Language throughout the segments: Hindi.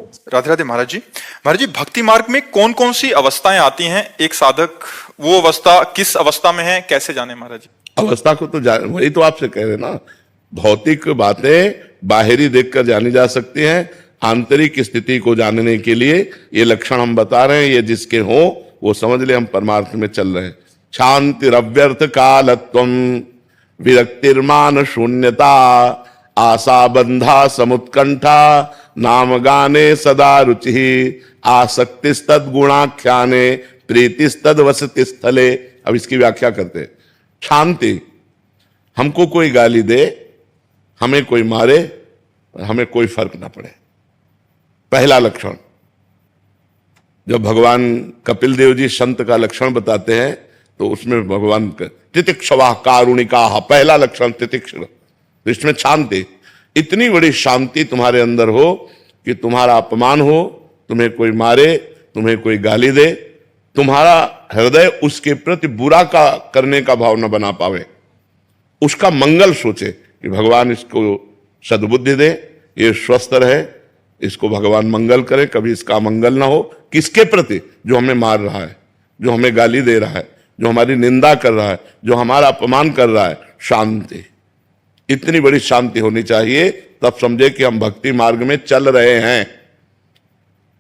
राधे राधे महाराज जी। महाराज जी, भक्ति मार्ग में कौन कौन सी अवस्थाएं आती हैं? एक साधक वो अवस्था किस अवस्था में है, कैसे जाने महाराज जी? अवस्था को तो वही तो आपसे कह रहे ना, भौतिक बातें बाहरी देखकर जानी जा सकती हैं, आंतरिक स्थिति को जानने के लिए ये लक्षण हम बता रहे हैं, ये जिसके हो वो समझ ले हम परमार्थ में चल रहे हैं। शांतिरव्यर्थ कालत्वम, विरक्तिर्मान शून्यता, आशा बंधा समुत्कंठा, नाम गाने सदा रुचि, आसक्तिस्तद गुणाख्याने, प्रीतिस्तद वसति स्थले। अब इसकी व्याख्या करते हैं। शांति, हमको कोई गाली दे, हमें कोई मारे, हमें कोई फर्क ना पड़े। पहला लक्षण। जब भगवान कपिल देव जी संत का लक्षण बताते हैं तो उसमें भगवान तितिक्षवा कारुणिका, पहला लक्षण तितिक्षण। तो इसमें शांति, इतनी बड़ी शांति तुम्हारे अंदर हो कि तुम्हारा अपमान हो, तुम्हें कोई मारे, तुम्हें कोई गाली दे, तुम्हारा हृदय उसके प्रति बुरा का करने का भाव न बना पावे, उसका मंगल सोचे कि भगवान इसको सद्बुद्धि दे, ये स्वस्थ रहे, इसको भगवान मंगल करे, कभी इसका मंगल ना हो। किसके प्रति? जो हमें मार रहा है, जो हमें गाली दे रहा है, जो हमारी निंदा कर रहा है, जो हमारा अपमान कर रहा है। शांति, इतनी बड़ी शांति होनी चाहिए, तब समझे कि हम भक्ति मार्ग में चल रहे हैं।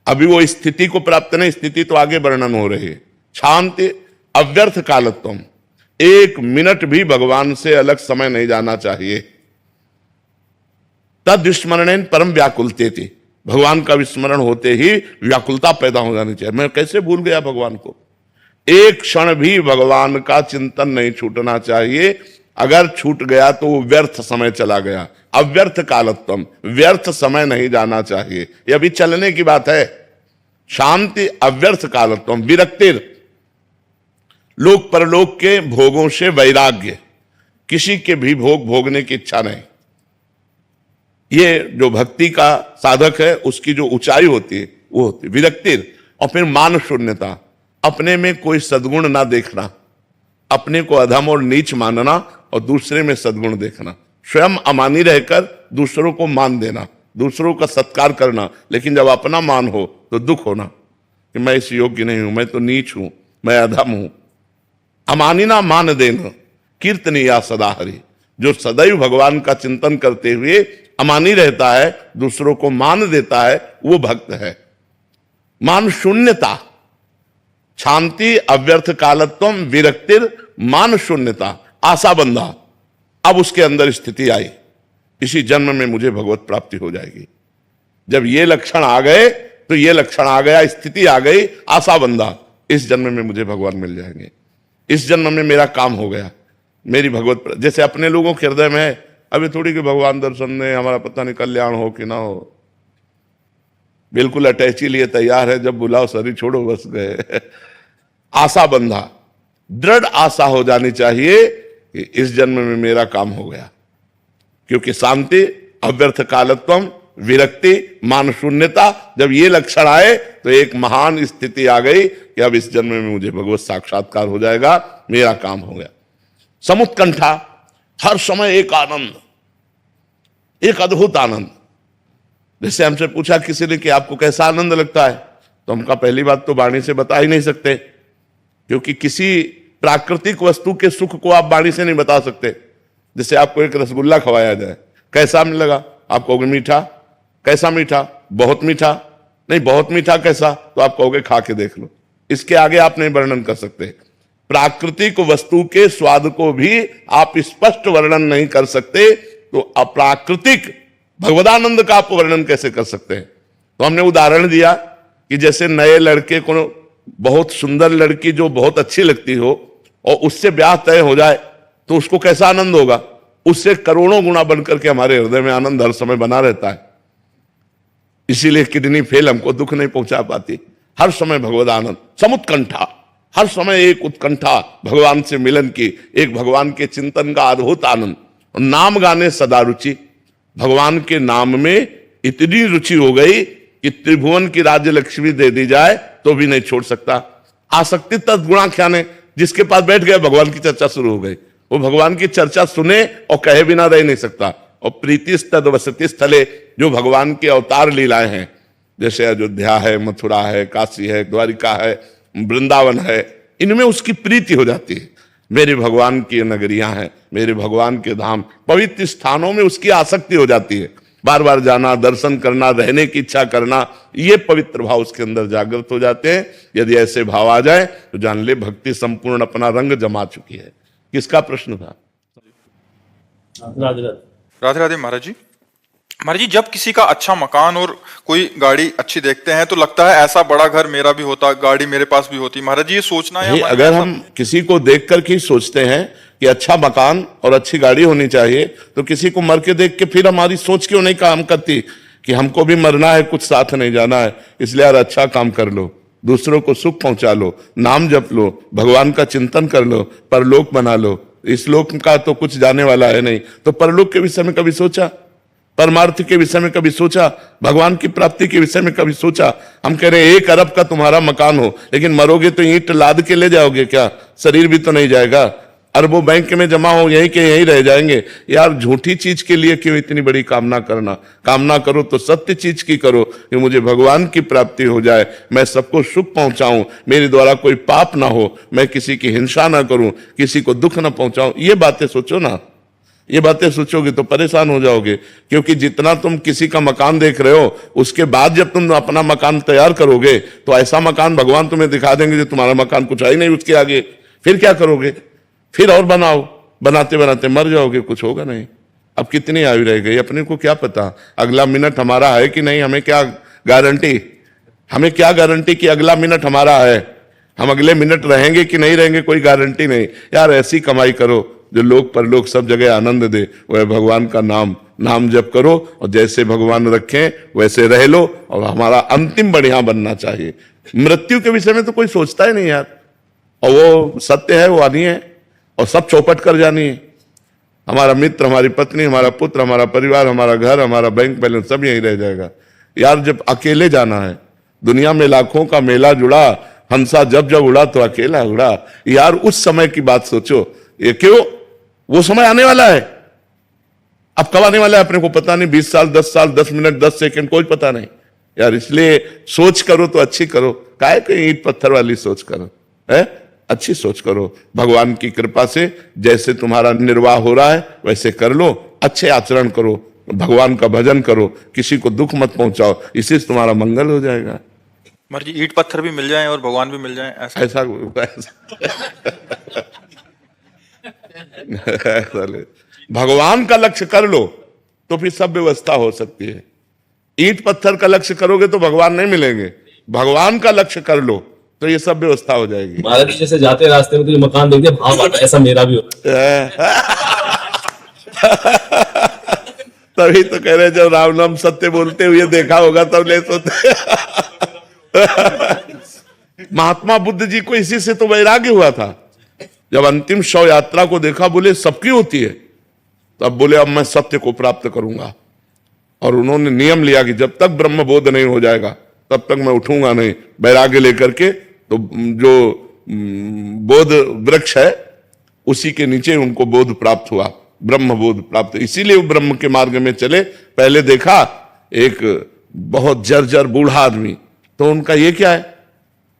अभी वो स्थिति को प्राप्त नहीं, स्थिति तो आगे वर्णन हो रही है। शांति अव्यर्थ कालत्वम, एक मिनट भी भगवान से अलग समय नहीं जाना चाहिए। तद विस्मरणेन परम व्याकुलते थी, भगवान का विस्मरण होते ही व्याकुलता पैदा हो जानी चाहिए। मैं कैसे भूल गया भगवान को? एक क्षण भी भगवान का चिंतन नहीं छूटना चाहिए। अगर छूट गया तो वो व्यर्थ समय चला गया। अव्यर्थ कालत्वम, व्यर्थ समय नहीं जाना चाहिए। ये अभी चलने की बात है। शांति अव्यर्थ कालत्वम, विरक्तिर, लोक परलोक के भोगों से वैराग्य, किसी के भी भोग भोगने की इच्छा नहीं। ये जो भक्ति का साधक है उसकी जो ऊंचाई होती है वो होती है विरक्तिर। और फिर मान शून्यता, अपने में कोई सद्गुण ना देखना, अपने को अधम और नीच मानना और दूसरे में सद्गुण देखना, स्वयं अमानी रहकर दूसरों को मान देना, दूसरों का सत्कार करना, लेकिन जब अपना मान हो तो दुख होना कि मैं इस योग्य नहीं हूं, मैं तो नीच हूं, मैं अधम हूं। अमानिना मान देना, कीर्तनीया सदा हरि, जो सदैव भगवान का चिंतन करते हुए अमानी रहता है, दूसरों को मान देता है, वो भक्त है। मान शून्यता, शांति अव्यर्थ कालत्वम, विरक्तिर, मान शून्यता, आशा बंधा। अब उसके अंदर स्थिति आई, इसी जन्म में मुझे भगवत प्राप्ति हो जाएगी। जब ये लक्षण आ गए तो ये लक्षण आ गया, स्थिति आ गई, आशा बंधा, इस जन्म में मुझे भगवान मिल जाएंगे, इस जन्म में मेरा काम हो गया, मेरी भगवत। जैसे अपने लोगों के हृदय में है, अभी थोड़ी कि भगवान दर्शन ने हमारा पता नहीं कल्याण हो कि ना हो, बिल्कुल अटैची लिए तैयार है, जब बुलाओ सरी छोड़ो बस गए। आशा बंधा, दृढ़ आशा हो जानी चाहिए कि इस जन्म में मेरा काम हो गया। क्योंकि शांति अव्यर्थ कालत्वम, विरक्ति, मान शून्यता, जब ये लक्षण आए तो एक महान स्थिति आ गई कि अब इस जन्म में मुझे भगवत साक्षात्कार हो जाएगा, मेरा काम हो गया। समुत्कंठा, हर समय एक आनंद, एक अद्भुत आनंद। जैसे हमसे पूछा किसी ने कि आपको कैसा आनंद लगता है, तो हम कहा पहली बात तो वाणी से बता ही नहीं सकते, क्योंकि किसी प्राकृतिक वस्तु के सुख को आप वाणी से नहीं बता सकते। जैसे आपको एक रसगुल्ला खवाया जाए, कैसा लगा? आप कहोगे मीठा। कैसा मीठा? बहुत मीठा। नहीं, बहुत मीठा कैसा? तो आप कहोगे खा के देख लो। इसके आगे आप नहीं वर्णन कर सकते। प्राकृतिक वस्तु के स्वाद को भी आप स्पष्ट वर्णन नहीं कर सकते, तो अप्राकृतिक भगवदानंद का आप वर्णन कैसे कर सकते हैं? तो हमने उदाहरण दिया कि जैसे नए लड़के को बहुत सुंदर लड़की जो बहुत अच्छी लगती हो और उससे ब्याह तय हो जाए तो उसको कैसा आनंद होगा? उससे करोड़ों गुना बनकर के हमारे हृदय में आनंद हर समय बना रहता है। इसीलिए किडनी फेल हमको दुख नहीं पहुंचा पाती, हर समय भगवद आनंद। समुत्कंठा, हर समय एक उत्कंठा भगवान से मिलन की, एक भगवान के चिंतन का अद्भुत आनंद। नाम गाने सदा रुचि, भगवान के नाम में इतनी रुचि हो गई कि त्रिभुवन की राज्य लक्ष्मी दे दी जाए तो भी नहीं छोड़ सकता। आसक्ति तद्गुणाख्याने, जिसके पास बैठ गए भगवान की चर्चा शुरू हो गई, वो भगवान की चर्चा सुने और कहे बिना रह नहीं सकता। और प्रीतिस्तद वसति स्थले, जो भगवान के अवतार लीलाएं हैं, जैसे अयोध्या है, मथुरा है, काशी है, द्वारिका है, वृंदावन है, इनमें उसकी प्रीति हो जाती है। मेरे भगवान की नगरियां हैं, मेरे भगवान के धाम, पवित्र स्थानों में उसकी आसक्ति हो जाती है। बार बार जाना, दर्शन करना, रहने की इच्छा करना, ये पवित्र भाव उसके अंदर जागृत हो जाते हैं। यदि ऐसे भाव आ जाए तो जान ले भक्ति संपूर्ण अपना रंग जमा चुकी है। किसका प्रश्न था? राधे राधे महाराज जी। महाराज जी, जब किसी का अच्छा मकान और कोई गाड़ी अच्छी देखते हैं तो लगता है ऐसा बड़ा घर मेरा भी होता, गाड़ी मेरे पास भी होती। महाराज जी, ये सोचना है अगर हम किसी को देख करके सोचते हैं कि अच्छा मकान और अच्छी गाड़ी होनी चाहिए, तो किसी को मर के देख के फिर हमारी सोच क्यों नहीं काम करती कि हमको भी मरना है, कुछ साथ नहीं जाना है, इसलिए यार अच्छा काम कर लो, दूसरों को सुख पहुंचा लो, नाम जप लो, भगवान का चिंतन कर लो, परलोक बना लो। इस लोक का तो कुछ जाने वाला है नहीं, तो परलोक के विषय में कभी सोचा? परमार्थ के विषय में कभी सोचा? भगवान की प्राप्ति के विषय में कभी सोचा? हम कह रहे हैं 1 अरब का तुम्हारा मकान हो, लेकिन मरोगे तो ईंट लाद के ले जाओगे क्या? शरीर भी तो नहीं जाएगा। अरबों बैंक में जमा हो, यहीं के यहीं रह जाएंगे। यार झूठी चीज के लिए क्यों इतनी बड़ी कामना करना? कामना करो तो सत्य चीज की करो कि मुझे भगवान की प्राप्ति हो जाए, मैं सबको सुख पहुंचाऊं, मेरे द्वारा कोई पाप ना हो, मैं किसी की हिंसा ना करूं, किसी को दुख ना पहुंचाऊं। ये बातें सोचो ना। ये बातें सोचोगे तो परेशान हो जाओगे, क्योंकि जितना तुम किसी का मकान देख रहे हो, उसके बाद जब तुम अपना मकान तैयार करोगे तो ऐसा मकान भगवान तुम्हें दिखा देंगे जो तुम्हारा मकान कुछ है ही नहीं उसके आगे। फिर क्या करोगे? फिर और बनाओ, बनाते बनाते मर जाओगे, कुछ होगा नहीं। अब कितनी आयु रह गई, अपने को क्या पता अगला मिनट हमारा है कि नहीं? हमें क्या गारंटी? हमें क्या गारंटी कि अगला मिनट हमारा है? हम अगले मिनट रहेंगे कि नहीं रहेंगे, कोई गारंटी नहीं। यार ऐसी कमाई करो जो लोक परलोक सब जगह आनंद दे, वह भगवान का नाम जप करो, और जैसे भगवान रखें वैसे रह लो, और हमारा अंतिम बढ़िया बनना चाहिए। मृत्यु के विषय में तो कोई सोचता ही नहीं यार, और वो सत्य है, वो आनी है, और सब चौपट कर जानी है। हमारा मित्र, हमारी पत्नी, हमारा पुत्र, हमारा परिवार, हमारा घर, हमारा बैंक बैलेंस सब यहीं रह जाएगा। यार जब अकेले जाना है, दुनिया में लाखों का मेला जुड़ा, हंसा जब जब उड़ा तो अकेला उड़ा। यार उस समय की बात सोचो। ये क्यों? वो समय आने वाला है। अब कब आने वाला है अपने को पता नहीं। 20 साल, 10 साल, 10 मिनट, 10 सेकंड, कोई पता नहीं यार। इसलिए सोच करो तो अच्छी करो, काहे कोई ईंट पत्थर वाली सोच करो, है? अच्छी सोच करो। भगवान की कृपा से जैसे तुम्हारा निर्वाह हो रहा है वैसे कर लो, अच्छे आचरण करो, भगवान का भजन करो, किसी को दुख मत पहुंचाओ, इसी से तुम्हारा मंगल हो जाएगा। महाराज जी, ईंट पत्थर भी मिल जाए और भगवान भी मिल जाए, ऐसा भगवान का लक्ष्य कर लो तो फिर सब व्यवस्था हो सकती है। ईंट पत्थर का लक्ष्य करोगे तो भगवान नहीं मिलेंगे। भगवान का लक्ष्य कर लो तो ये सब व्यवस्था हो जाएगी। महाराज जैसे जाते रास्ते में तो मकान देखते भाव आता, ऐसा मेरा भी होता है। तभी तो कह रहे जब राम नाम सत्य बोलते हुए देखा होगा तब ले सोते। महात्मा बुद्ध जी को इसी से तो वैराग्य हुआ था। जब अंतिम शव यात्रा को देखा, बोले सबकी होती है, तब बोले अब मैं सत्य को प्राप्त करूंगा। और उन्होंने नियम लिया कि जब तक ब्रह्म बोध नहीं हो जाएगा तब तक मैं उठूंगा नहीं। वैराग्य लेकर के तो जो बोध वृक्ष है उसी के नीचे उनको बोध प्राप्त हुआ, ब्रह्म बोध प्राप्त। इसीलिए वो ब्रह्म के मार्ग में चले। पहले देखा एक बहुत जर्जर बूढ़ा आदमी, तो उनका ये क्या है?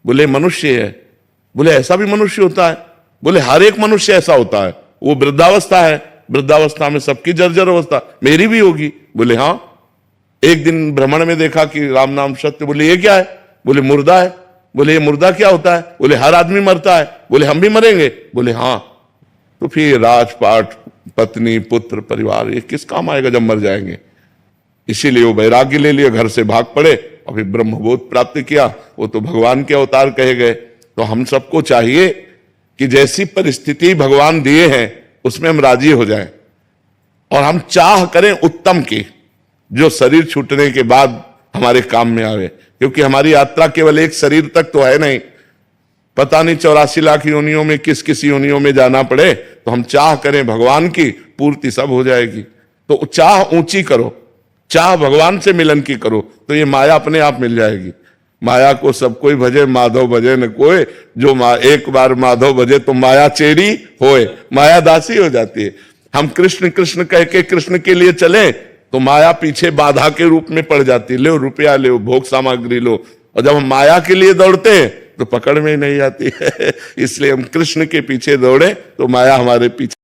बोले मनुष्य है। बोले ऐसा भी मनुष्य होता है? बोले हर एक मनुष्य ऐसा होता है। वो वृद्धावस्था है, वृद्धावस्था में सबकी जर्जर अवस्था, मेरी भी होगी। बोले हाँ। एक दिन भ्रमण में देखा कि राम नाम सत्य। बोले ये क्या है? बोले मुर्दा है। बोले ये मुर्दा क्या होता है? बोले हर आदमी मरता है। बोले हम भी मरेंगे? बोले हाँ। तो फिर राजपाट, पत्नी, पुत्र, परिवार, ये किस काम आएगा जब मर जाएंगे? इसीलिए वो वैराग्य ले लिए, घर से भाग पड़े और फिर ब्रह्मबोध प्राप्त किया। वो तो भगवान के अवतार कहे गए। तो हम सबको चाहिए कि जैसी परिस्थिति भगवान दिए हैं उसमें हम राजी हो जाएं, और हम चाह करें उत्तम की, जो शरीर छूटने के बाद हमारे काम में आवे। क्योंकि हमारी यात्रा केवल एक शरीर तक तो है नहीं, पता नहीं 84 लाख योनियों में किस किस योनियों में जाना पड़े। तो हम चाह करें भगवान की, पूर्ति सब हो जाएगी। तो चाह ऊंची करो, चाह भगवान से मिलन की करो, तो ये माया अपने आप मिल जाएगी। माया को सब कोई भजे, माधव भजे न कोई। जो एक बार माधव भजे तो माया चेड़ी होए, माया दासी हो जाती है। हम कृष्ण कृष्ण कह के कृष्ण के लिए चले तो माया पीछे बाधा के रूप में पड़ जाती, लो रुपया लो, भोग सामग्री लो, और जब हम माया के लिए दौड़ते हैं तो पकड़ में ही नहीं आती है। इसलिए हम कृष्ण के पीछे दौड़े तो माया हमारे पीछे